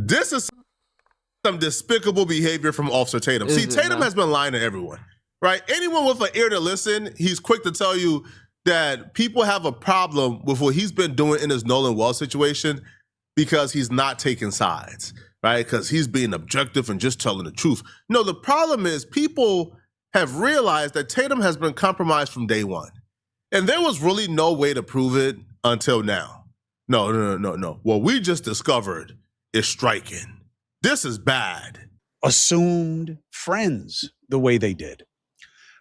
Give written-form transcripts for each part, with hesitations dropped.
This is some despicable behavior from Officer Tatum. See, Tatum has been lying to everyone, right? Anyone with an ear to listen, he's quick to tell you that people have a problem with what he's been doing in his Nolan Wells situation because he's not taking sides, right? Because he's being objective and just telling the truth. No, the problem is people have realized that Tatum has been compromised from day one. And there was really no way to prove it until now. No. What we just discovered is striking. This is bad. Assumed friends the way they did.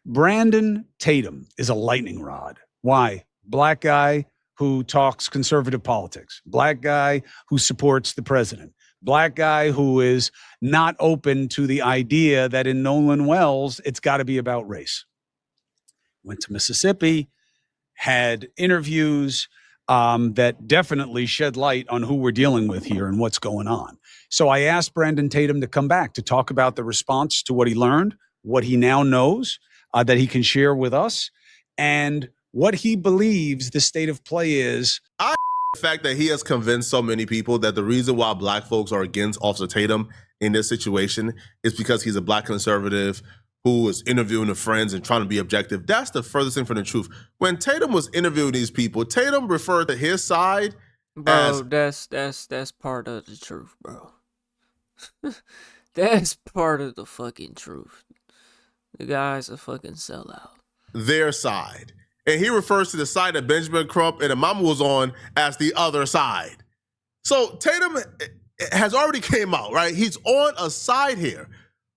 Brandon Tatum is a lightning rod. Why? Black guy who talks conservative politics. Black guy who supports the president. Black guy who is not open to the idea that in Nolan Wells, it's got to be about race. Went to Mississippi, had interviews that definitely shed light on who we're dealing with here and what's going on. So I asked Brandon Tatum to come back to talk about the response to what he learned, what he now knows that he can share with us, and what he believes the state of play is. The fact that he has convinced so many people that the reason why black folks are against Officer Tatum in this situation is because he's a black conservative who is interviewing the friends and trying to be objective. That's the furthest thing from the truth. When Tatum was interviewing these people, Tatum referred to his side as... That's part of the truth, bro. That's part of the fucking truth. The guy's a fucking sellout. Their side. And he refers to the side that Benjamin Crump and Imama was on as the other side. So Tatum has already came out, right? He's on a side here.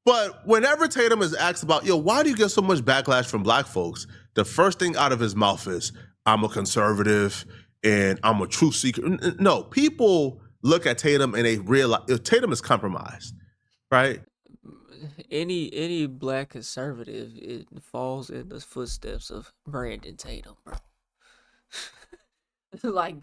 But whenever Tatum is asked about, why do you get so much backlash from black folks? The first thing out of his mouth is, I'm a conservative and I'm a truth seeker. No, people look at Tatum and they realize Tatum is compromised, right? Any black conservative, it falls in the footsteps of Brandon Tatum, bro. Like,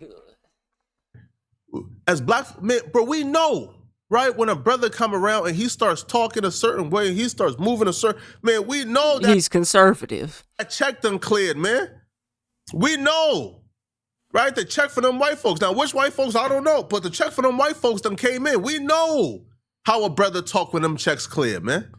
as black men, bro, we know, right? When a brother come around and he starts talking a certain way and he starts moving a certain, man, we know that he's conservative. That check done cleared, man. We know, right? The check for them white folks. Now, which white folks, I don't know, but the check for them white folks done came in. We know how a brother talk when them checks clear, man.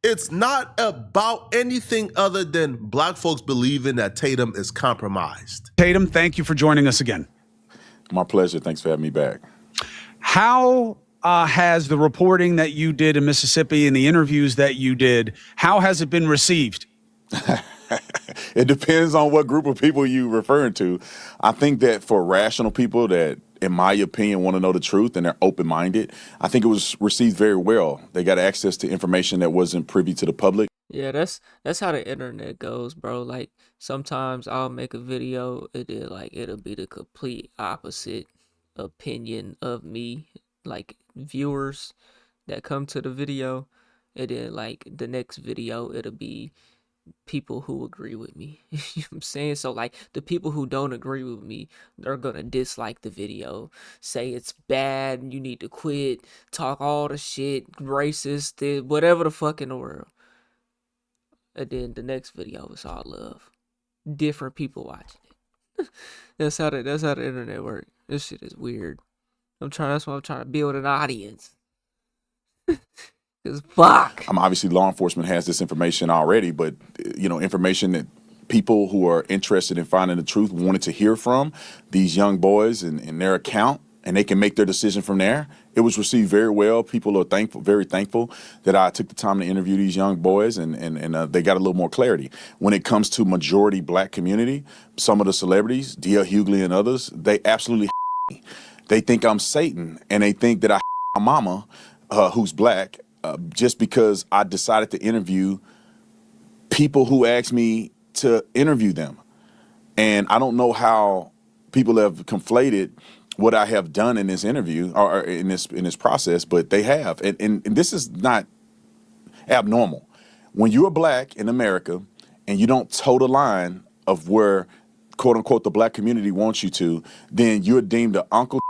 It's not about anything other than black folks believing that Tatum is compromised. Tatum, thank you for joining us again. My pleasure. Thanks for having me back. How has the reporting that you did in Mississippi and the interviews that you did, how has it been received? It depends on what group of people you're referring to. I think that for rational people that, in my opinion, want to know the truth and they're open-minded, I think it was received very well. They got access to information that wasn't privy to the public. Yeah, that's how the internet goes, bro. Like, sometimes I'll make a video, it'll be the complete opposite opinion of me, like viewers that come to the video, and then like the next video, it'll be people who agree with me. You know what I'm saying? So like the people who don't agree with me, they're gonna dislike the video, say it's bad, you need to quit, talk all the shit, racist, whatever the fuck in the world. And then the next video is all love. Different people watching it. That's how the internet works. This shit is weird. That's why I'm trying to build an audience. Fuck. Obviously, law enforcement has this information already, but information that people who are interested in finding the truth wanted to hear from these young boys and their account, and they can make their decision from there. It was received very well. People are thankful, very thankful that I took the time to interview these young boys, and they got a little more clarity. When it comes to majority black community, some of the celebrities, D.L. Hughley and others, they absolutely me. They think I'm Satan, and they think that I my mama, who's black, just because I decided to interview people who asked me to interview them. And I don't know how people have conflated what I have done in this interview or in this process, but they have. And this is not abnormal. When you're black in America and you don't toe the line of where, quote unquote, the black community wants you to, then you're deemed an uncle.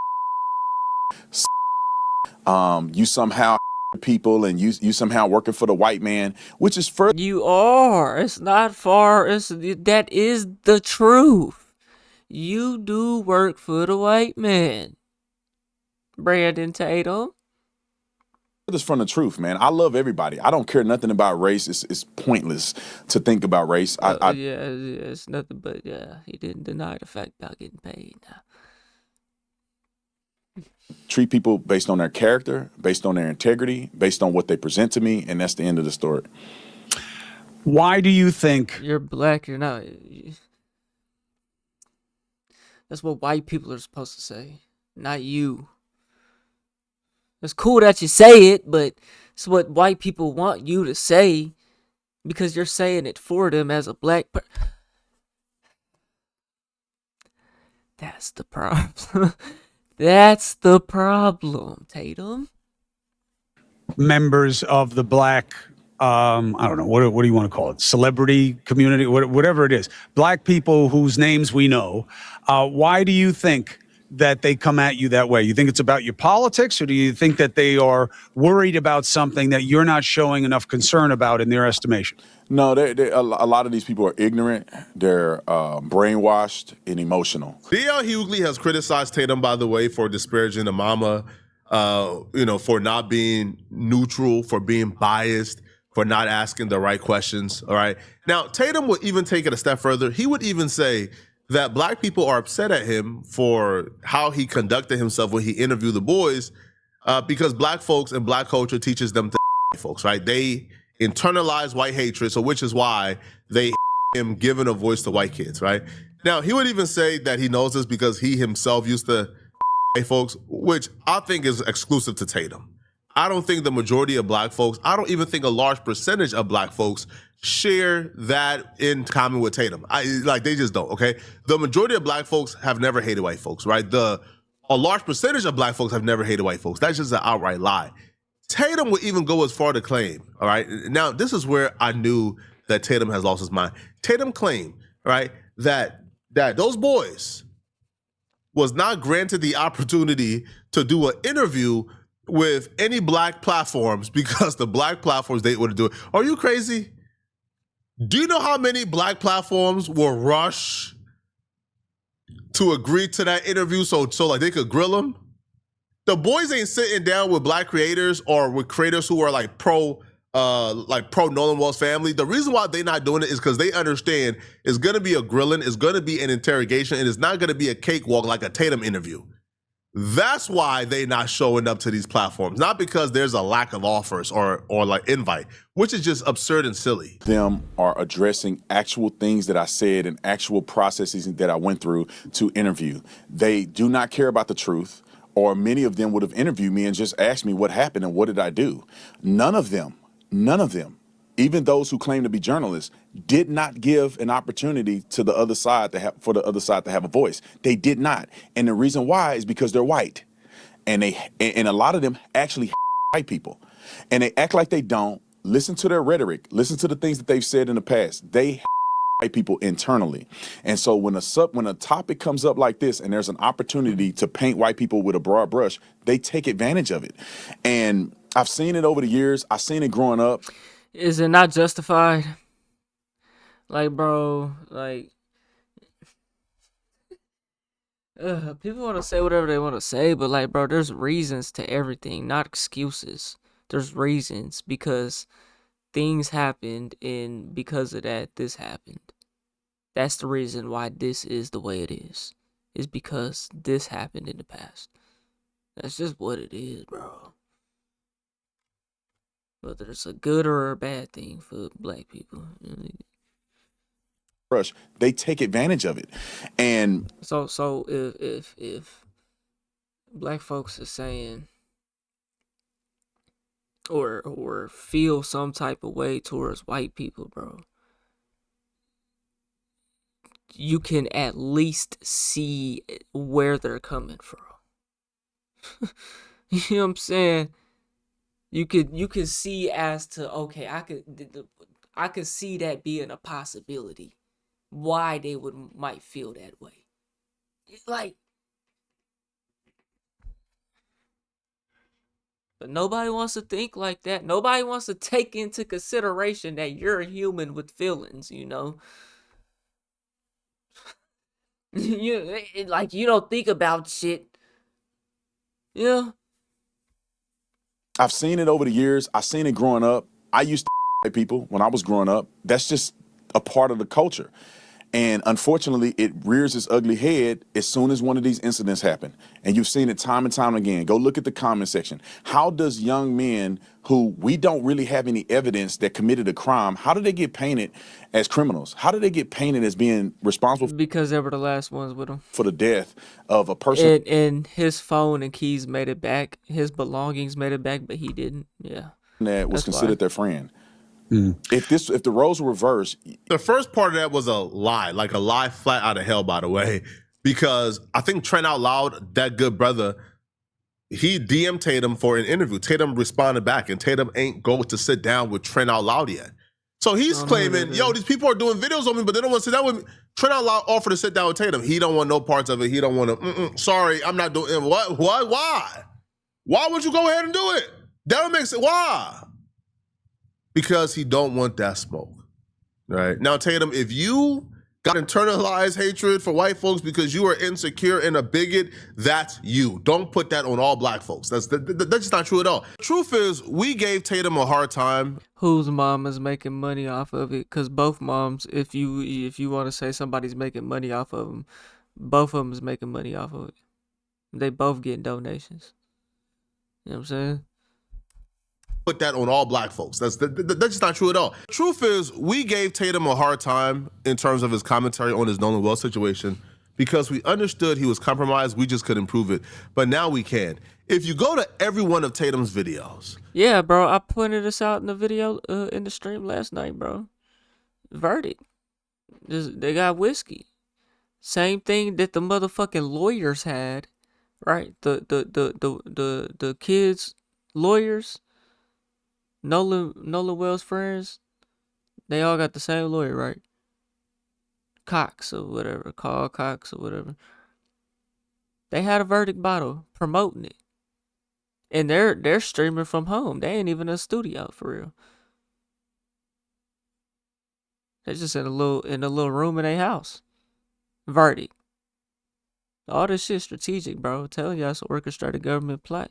You somehow people and you somehow working for the white man, which is further. You are. It's not far. That is the truth. You do work for the white man, Brandon Tatum. This from the truth, man. I love everybody. I don't care nothing about race. It's pointless to think about race. Yeah, it's nothing but he didn't deny the fact about getting paid. Nah. treat people based on their character, based on their integrity, based on what they present to me, and that's the end of the story. Why do you think You're black, you're not. That's what white people are supposed to say, not you. It's cool that you say it, but it's what white people want you to say because you're saying it for them as a black person. That's the problem. That's the problem, Tatum. members of the black I don't know what do you want to call it, celebrity community, whatever it is, black people whose names we know, why do you think that they come at you that way? You think it's about your politics, or do you think that they are worried about something that you're not showing enough concern about in their estimation? No, a lot of these people are ignorant. They're brainwashed and emotional. D.L. Hughley has criticized Tatum, by the way, for disparaging the mama, for not being neutral, for being biased, for not asking the right questions. All right. Now, Tatum would even take it a step further. He would even say that black people are upset at him for how he conducted himself when he interviewed the boys, because black folks and black culture teaches them to folks, right? They internalize white hatred, so which is why they him giving a voice to white kids, right? Now, he would even say that he knows this because he himself used to folks, which I think is exclusive to Tatum. I don't think the majority of black folks, I don't even think a large percentage of black folks share that in common with Tatum. They just don't, okay? The majority of black folks have never hated white folks, right? A large percentage of black folks have never hated white folks. That's just an outright lie. Tatum would even go as far to claim, all right? Now, this is where I knew that Tatum has lost his mind. Tatum claimed, right, that those boys was not granted the opportunity to do an interview with any black platforms because the black platforms they would do it. Are you crazy? Do you know how many black platforms will rush to agree to that interview so like they could grill him? The boys ain't sitting down with black creators or with creators who are like pro Nolan Wall's family. The reason why they not doing it is because they understand it's gonna be a grilling, it's gonna be an interrogation, and it's not gonna be a cakewalk like a Tatum interview. That's why they not showing up to these platforms, not because there's a lack of offers or like invite, which is just absurd and silly. Them are addressing actual things that I said and actual processes that I went through to interview. They do not care about the truth, or many of them would have interviewed me and just asked me what happened and what did I do. None of them, even those who claim to be journalists, did not give an opportunity to the other side for the other side to have a voice. They did not. And the reason why is because they're white. And a lot of them actually white people. And they act like they don't. Listen to their rhetoric. Listen to the things that they've said in the past. They white people internally. And so when a topic comes up like this and there's an opportunity to paint white people with a broad brush, they take advantage of it. And I've seen it over the years. I've seen it growing up. Is it not justified? Like, bro, like, people want to say whatever they want to say, but like, bro, there's reasons to everything, not excuses. There's reasons because things happened, and because of that, this happened. That's the reason why this is the way it is because this happened in the past. That's just what it is, bro. Whether it's a good or a bad thing for black people. Brush, they take advantage of it. And so if black folks are saying or feel some type of way towards white people, bro, you can at least see where they're coming from. You know what I'm saying? You could see as to, okay, I could see that being a possibility. Why they might feel that way. Like, but nobody wants to think like that. Nobody wants to take into consideration that you're a human with feelings, you know? You don't think about shit. Yeah. I've seen it over the years. I've seen it growing up. I used to people when I was growing up. That's just a part of the culture. And unfortunately, it rears its ugly head as soon as one of these incidents happen. And you've seen it time and time again. Go look at the comment section. How does young men who we don't really have any evidence that committed a crime, how do they get painted as criminals? How do they get painted as being responsible Because they were the last ones with him. for the death of a person? And his phone and keys made it back. His belongings made it back, but he didn't. Yeah. That was That's considered why. their friend. If the roles were reversed, The first part of that was a lie, like a lie flat out of hell, by the way, because I think Trent Out Loud, that good brother, he DM'd Tatum for an interview. Tatum responded back, and Tatum ain't go to sit down with Trent Out Loud yet. So he's claiming, yo, these people are doing videos on me, but they don't want to sit down with me. Trent Out Loud offered to sit down with Tatum. He don't want no parts of it. He don't want to, sorry, I'm not doing it. What? Why? Why would you go ahead and do it? That would make sense. Why? Because he don't want that smoke, right? Now, Tatum, if you got internalized hatred for white folks because you are insecure and a bigot, that's you. Don't put that on all black folks. That's just not true at all. Truth is, we gave Tatum a hard time. Whose mom is making money off of it? Because both moms, if you want to say somebody's making money off of them, both of them is making money off of it. They both getting donations. You know what I'm saying? Put that on all black folks. That's just not true at all. Truth is, we gave Tatum a hard time in terms of his commentary on his Nolan Wells situation because we understood he was compromised. We just couldn't prove it. But now we can. If you go to every one of Tatum's videos. Yeah, bro. I pointed this out in the video in the stream last night, bro. Verdict. They got whiskey. Same thing that the motherfucking lawyers had, right? The kids' lawyers. Nolan Wells' friends, they all got the same lawyer, right? Cox or whatever, Carl Cox or whatever. They had a verdict bottle promoting it, and they're streaming from home. They ain't even in a studio for real. They're just in a little room in their house. Verdict. All this shit strategic, bro. I'm telling you, it's an orchestrated government plot.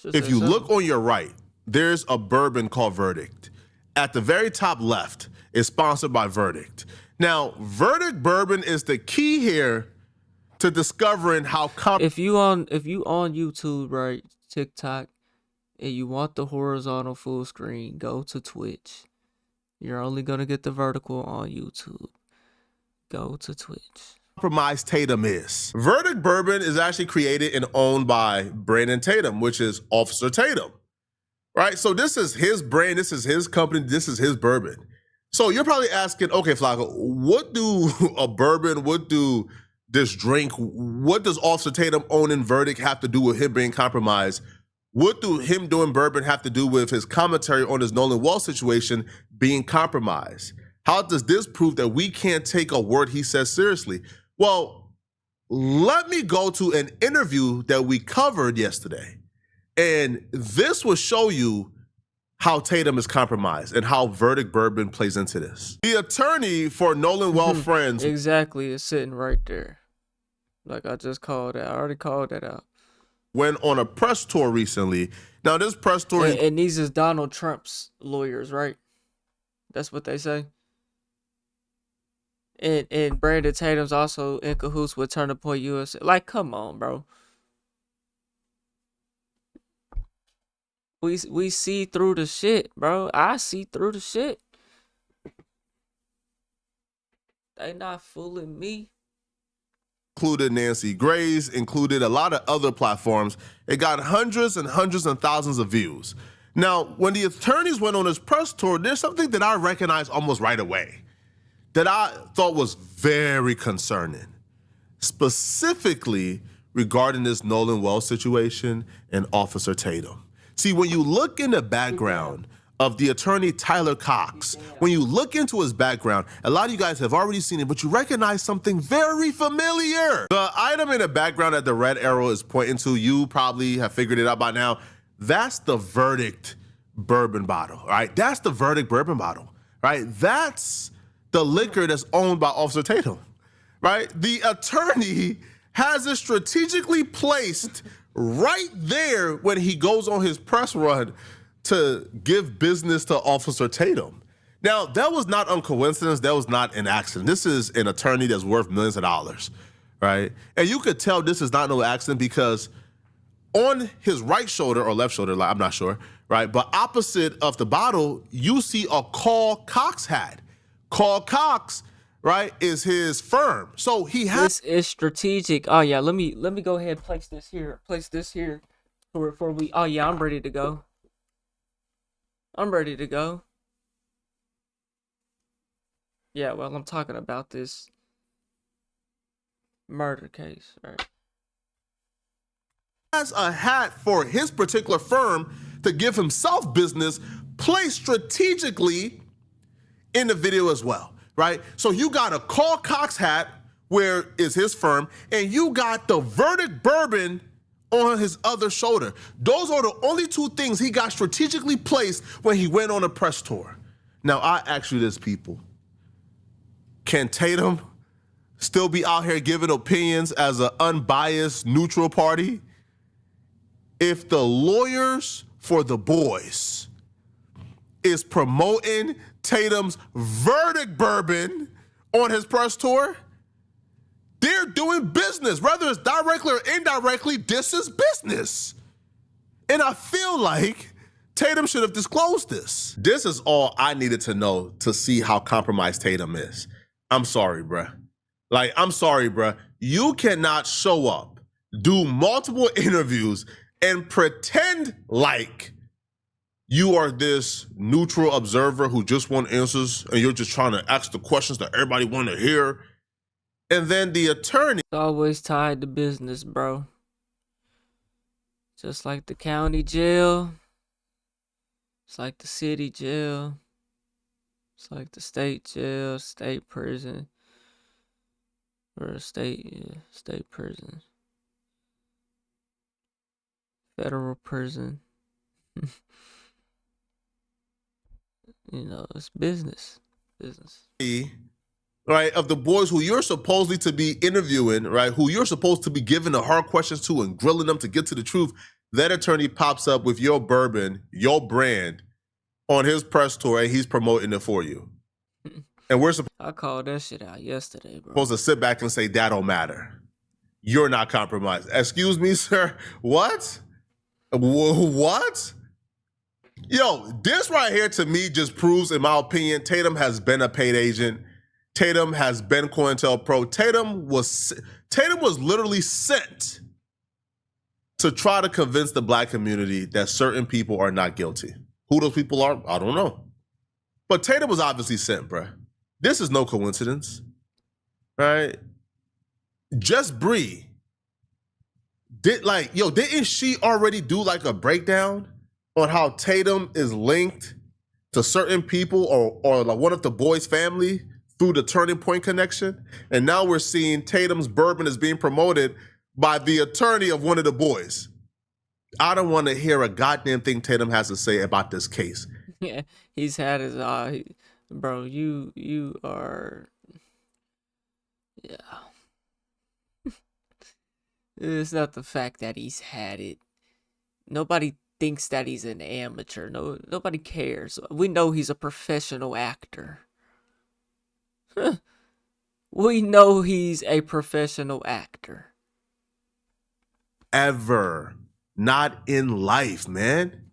If you look on your right, there's a bourbon called Verdict. At the very top left, it's sponsored by Verdict. Now, Verdict bourbon is the key here to discovering how if you on YouTube, right, TikTok, and you want the horizontal full screen, go to Twitch. You're only gonna get the vertical on YouTube. Go to Twitch. Compromised Tatum is. Verdict bourbon is actually created and owned by Brandon Tatum, which is Officer Tatum, right? So this is his brand, this is his company, this is his bourbon. So you're probably asking, okay, Flacco, what do a bourbon, what do this drink, what does Officer Tatum owning Verdict have to do with him being compromised? What do him doing bourbon have to do with his commentary on his Nolan Wall situation being compromised? How does this prove that we can't take a word he says seriously? Well, let me go to an interview that we covered yesterday. And this will show you how Tatum is compromised and how Verdict bourbon plays into this. The attorney for Nolan Well Friends. Exactly, it's sitting right there. Like I just called it. I already called that out. Went on a press tour recently. Now this press tour and these is Donald Trump's lawyers, right? That's what they say. And Brandon Tatum's also in cahoots with Turning Point USA. Like, come on, bro. We see through the shit, bro. I see through the shit. They not fooling me. Included Nancy Grace, included a lot of other platforms. It got hundreds and hundreds and thousands of views. Now, when the attorneys went on this press tour, there's something that I recognized almost right away that I thought was very concerning, specifically regarding this Nolan Wells situation and Officer Tatum. See, when you look in the background of the attorney Tyler Cox, when you look into his background, a lot of you guys have already seen it, but you recognize something very familiar. The item in the background that the red arrow is pointing to, you probably have figured it out by now. That's the Verdict bourbon bottle, right? That's the Verdict bourbon bottle, right? That's the liquor that's owned by Officer Tatum, right? The attorney has it strategically placed right there when he goes on his press run to give business to Officer Tatum. Now, that was not a coincidence. That was not an accident. This is an attorney that's worth millions of dollars, right? And you could tell this is not no accident because on his right shoulder or left shoulder, I'm not sure, right? But opposite of the bottle, you see a Carl Cox hat. Carl Cox, right, is his firm. So he has. This is strategic. Oh yeah, let me go ahead and place this here. Place this here for we. Oh yeah, I'm ready to go. I'm ready to go. Yeah, well, I'm talking about this murder case, right? Has a hat for his particular firm to give himself business placed strategically in the video as well, right? So you got a Carl Cox hat where is his firm, and you got the Verdict bourbon on his other shoulder. Those are the only two things he got strategically placed when he went on a press tour. Now, I ask you this, people. Can Tatum still be out here giving opinions as an unbiased, neutral party if the lawyers for the boys is promoting Tatum's Verdict bourbon on his press tour? They're doing business, whether it's directly or indirectly. This is business. And I feel like Tatum should have disclosed this. This is all I needed to know to see how compromised Tatum is. I'm sorry, bruh. Like, I'm sorry, bruh. You cannot show up, do multiple interviews, and pretend like you are this neutral observer who just want answers and you're just trying to ask the questions that everybody want to hear. And then the attorney. It's always tied to business, bro. Just like the county jail. It's like the city jail. It's like the state jail, state prison. Or state prison. Federal prison. You know, it's business. Business. Right, of the boys who you're supposedly to be interviewing, right, who you're supposed to be giving the hard questions to and grilling them to get to the truth, that attorney pops up with your bourbon, your brand, on his press tour, and he's promoting it for you. And we're I called that shit out yesterday, bro. supposed to sit back and say, that don't matter. You're not compromised. Excuse me, sir? What? What? Yo, this right here to me just proves, in my opinion, Tatum has been a paid agent. Tatum has been COINTELPRO. Tatum was literally sent to try to convince the black community that certain people are not guilty. Who those people are, I don't know. But Tatum was obviously sent, bruh. This is no coincidence, right? Just Bree didn't she already do like a breakdown on how Tatum is linked to certain people or like one of the boys' family through the Turning Point connection? And now we're seeing Tatum's bourbon is being promoted by the attorney of one of the boys. I don't want to hear a goddamn thing Tatum has to say about this case. Yeah, he's had his bro, you are, yeah. It's not the fact that he's had it. Nobody thinks that he's an amateur. Nobody cares. We know he's a professional actor. We know he's a professional actor. Ever. Not in life, man.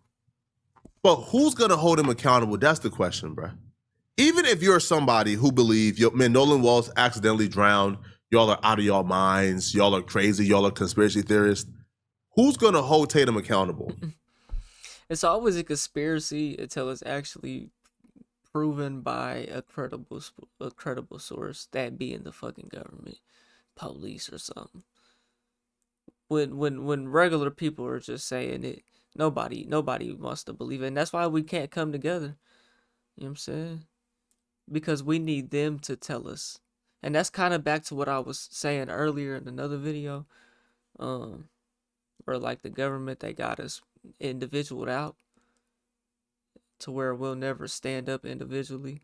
But who's going to hold him accountable? That's the question, bro. Even if you're somebody who believes, man, Nolan Walsh accidentally drowned, y'all are out of y'all minds, y'all are crazy, y'all are conspiracy theorists, who's going to hold Tatum accountable? It's always a conspiracy until it's actually proven by a credible source, that being the fucking government, police or something. When regular people are just saying it, nobody wants to believe it. And that's why we can't come together. You know what I'm saying? Because we need them to tell us. And that's kind of back to what I was saying earlier in another video. Where like the government, they got us individualed out to where we'll never stand up individually.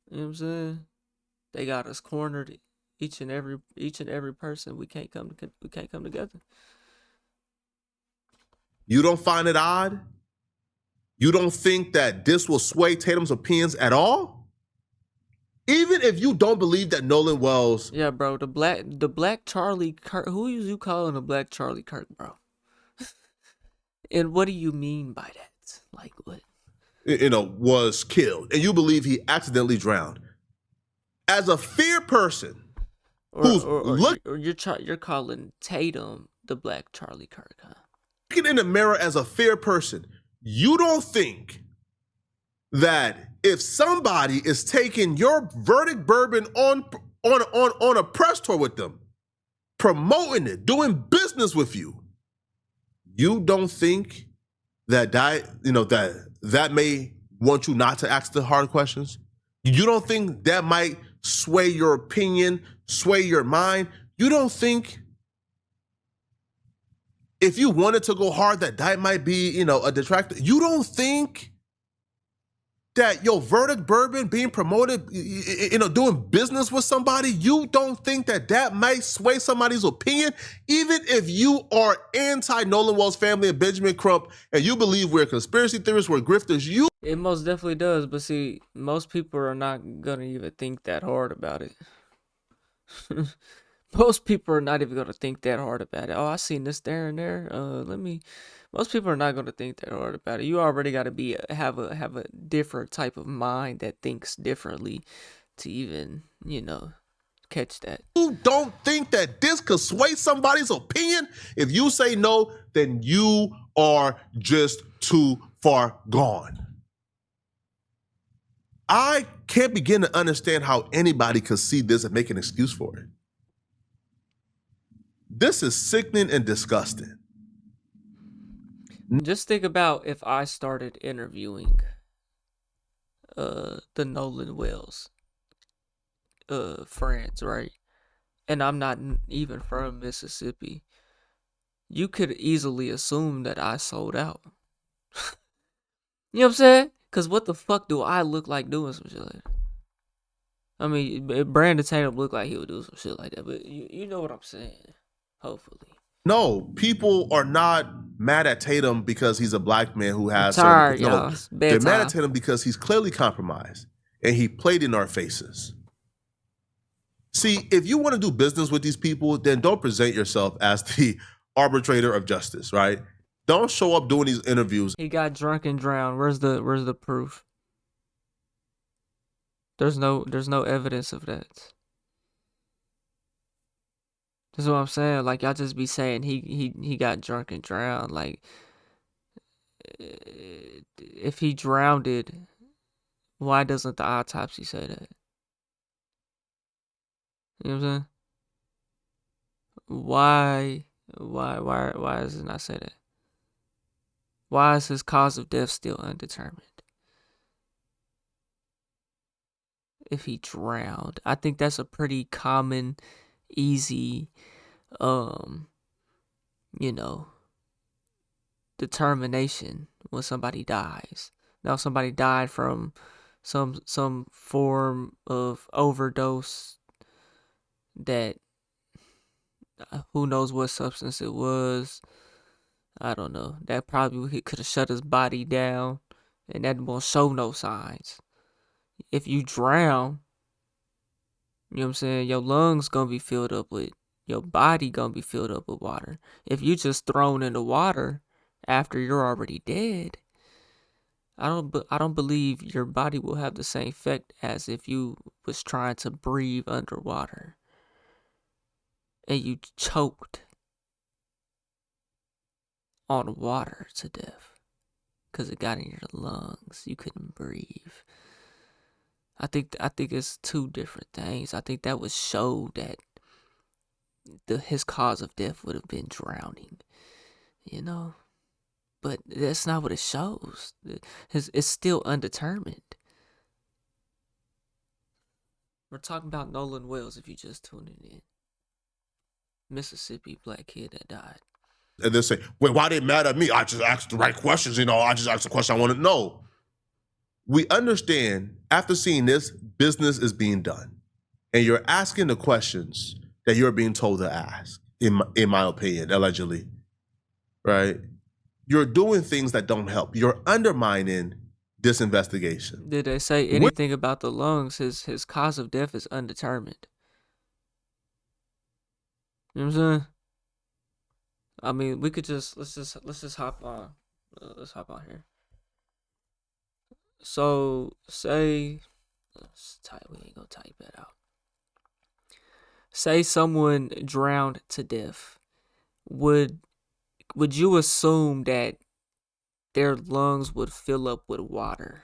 You know what I'm saying? They got us cornered, each and every person. We can't come together. You don't find it odd? You don't think that this will sway Tatum's opinions at all? Even if you don't believe that Nolan Wells... Yeah, bro, the black Charlie Kirk, who is you calling a black Charlie Kirk, bro? And what do you mean by that? Like what? Was killed, and you believe he accidentally drowned. As a fair person you're calling Tatum the black Charlie Kirk, huh? Looking in the mirror as a fair person, you don't think that if somebody is taking your Verdict bourbon on a press tour with them, promoting it, doing business with you, you don't think that may want you not to ask the hard questions? You don't think that might sway your opinion, sway your mind? You don't think if you wanted to go hard that might be, a detractor? You don't think that your Verdict bourbon being promoted, doing business with somebody, you don't think that might sway somebody's opinion? Even if you are anti-Nolan Wells family and Benjamin Crump, and you believe we're conspiracy theorists, we're grifters, It most definitely does, but see, most people are not gonna even think that hard about it. Most people are not even gonna think that hard about it. Oh, I seen this there and there. Most people are not gonna think that hard about it. You already gotta have a different type of mind that thinks differently to even, catch that. You don't think that this could sway somebody's opinion? If you say no, then you are just too far gone. I can't begin to understand how anybody could see this and make an excuse for it. This is sickening and disgusting. Just think about if I started interviewing the Nolan Wells friends, right? And I'm not even from Mississippi. You could easily assume that I sold out. You know what I'm saying? Because what the fuck do I look like doing some shit like that? I mean, Brandon Tatum looked like he would do some shit like that, but you know what I'm saying. Hopefully. No, people are not mad at Tatum because he's a black man who has... Tired, y'all. They're mad at Tatum because he's clearly compromised and he played in our faces. See, if you want to do business with these people, then don't present yourself as the arbitrator of justice, right? Don't show up doing these interviews. He got drunk and drowned. Where's the proof? There's no evidence of that. That's what I'm saying. Like, y'all just be saying he got drunk and drowned. Like, if he drowned it, why doesn't the autopsy say that? You know what I'm saying? Why does it not say that? Why is his cause of death still undetermined? If he drowned, I think that's a pretty common, easy, determination when somebody dies. Now, if somebody died from some form of overdose that who knows what substance it was. I don't know. That probably could have shut his body down, and that won't show no signs. If you drown, you know what I'm saying, your lungs gonna be filled up with, your body gonna be filled up with water. If you just thrown in the water after you're already dead, I don't believe your body will have the same effect as if you was trying to breathe underwater and you choked on water to death because it got in your lungs. You couldn't breathe. I think it's two different things. I think that would show that his cause of death would have been drowning, but that's not what it shows. It's still undetermined. We're talking about Nolan Wells if you just tuning in. Mississippi black kid that died. And they say, wait, why they mad at me? I just asked the right questions, I just asked the question I want to know. We understand, after seeing this, business is being done. And you're asking the questions that you're being told to ask, in my opinion, allegedly. Right? you're doing things that don't help. You're undermining this investigation. Did they say anything about the lungs? His cause of death is undetermined. You know what I'm saying? I mean, we could let's just hop on. Let's hop on here. So say, we ain't gonna type that out. Say someone drowned to death. Would you assume that their lungs would fill up with water?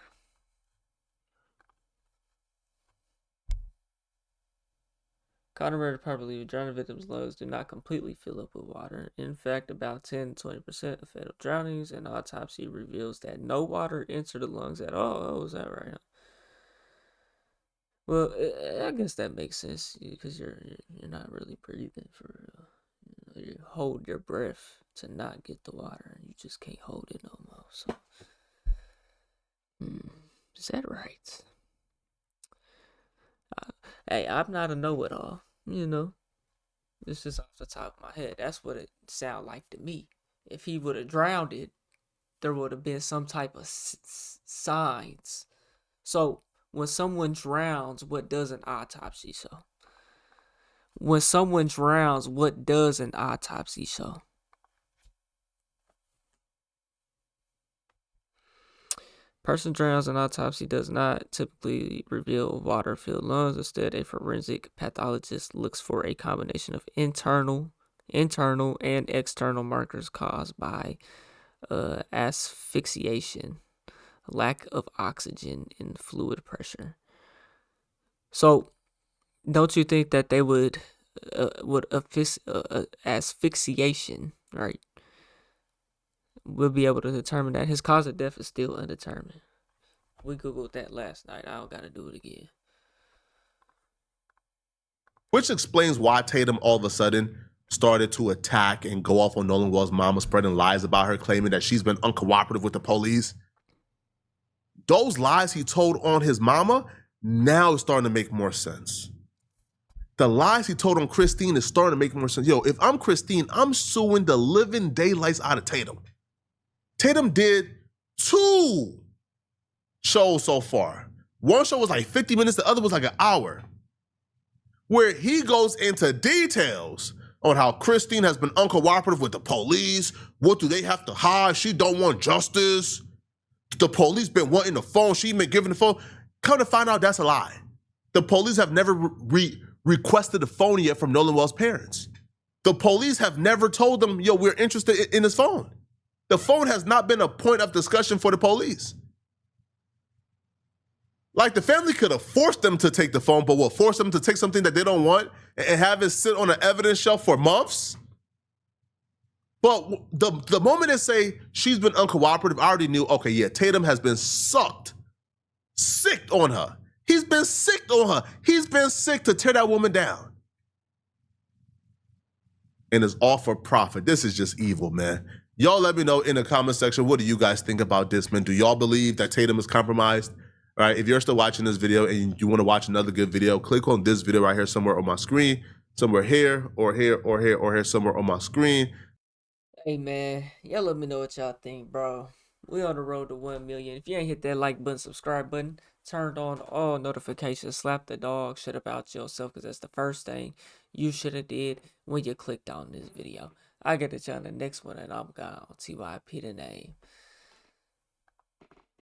Common murder probably drowning victims' lungs do not completely fill up with water. In fact, about 10-20% of fatal drownings, and autopsy reveals that no water entered the lungs at all. Oh, is that right? Well, I guess that makes sense because you're not really breathing for real. You hold your breath to not get the water, and you just can't hold it no more. So, is that right? Hey, I'm not a know-it-all, you know. It's just off the top of my head. That's what it sounded like to me. If he would have drowned it, there would have been some type of signs. So, when someone drowns, what does an autopsy show? When someone drowns, what does an autopsy show? Person drowns, an autopsy does not typically reveal water-filled lungs. Instead, a forensic pathologist looks for a combination of internal and external markers caused by asphyxiation, lack of oxygen, and fluid pressure. So, don't you think that they would asphyxiation, right? We'll be able to determine that his cause of death is still undetermined. We Googled that last night. I don't got to do it again. Which explains why Tatum all of a sudden started to attack and go off on Nolan Well's mama, spreading lies about her, claiming that she's been uncooperative with the police. Those lies he told on his mama now is starting to make more sense. The lies he told on Christine is starting to make more sense. Yo, if I'm Christine, I'm suing the living daylights out of Tatum. Tatum did 2 shows so far. One show was like 50 minutes, the other was like an hour, where he goes into details on how Christine has been uncooperative with the police. What do they have to hide? She don't want justice. The police been wanting the phone. She been giving the phone. Come to find out, that's a lie. The police have never requested a phone yet from Nolan Well's parents. The police have never told them, yo, we're interested in his phone. The phone has not been a point of discussion for the police. Like, the family could have forced them to take the phone, but will force them to take something that they don't want and have it sit on an evidence shelf for months? But the moment they say she's been uncooperative, I already knew, okay, yeah, Tatum has been sicked on her. He's been sick on her. He's been sick to tear that woman down. And it's all for profit. This is just evil, man. Y'all let me know in the comment section, what do you guys think about this, man? Do y'all believe that Tatum is compromised? All right, if you're still watching this video and you want to watch another good video, click on this video right here somewhere on my screen, somewhere here or here or here or here somewhere on my screen. Hey, man, y'all let me know what y'all think, bro. We on the road to 1 million. If you ain't hit that like button, subscribe button, turned on all notifications, slap the dog shit about yourself, because that's the first thing you should have did when you clicked on this video. I get to you on the next one, and I'm gone. TYP the name.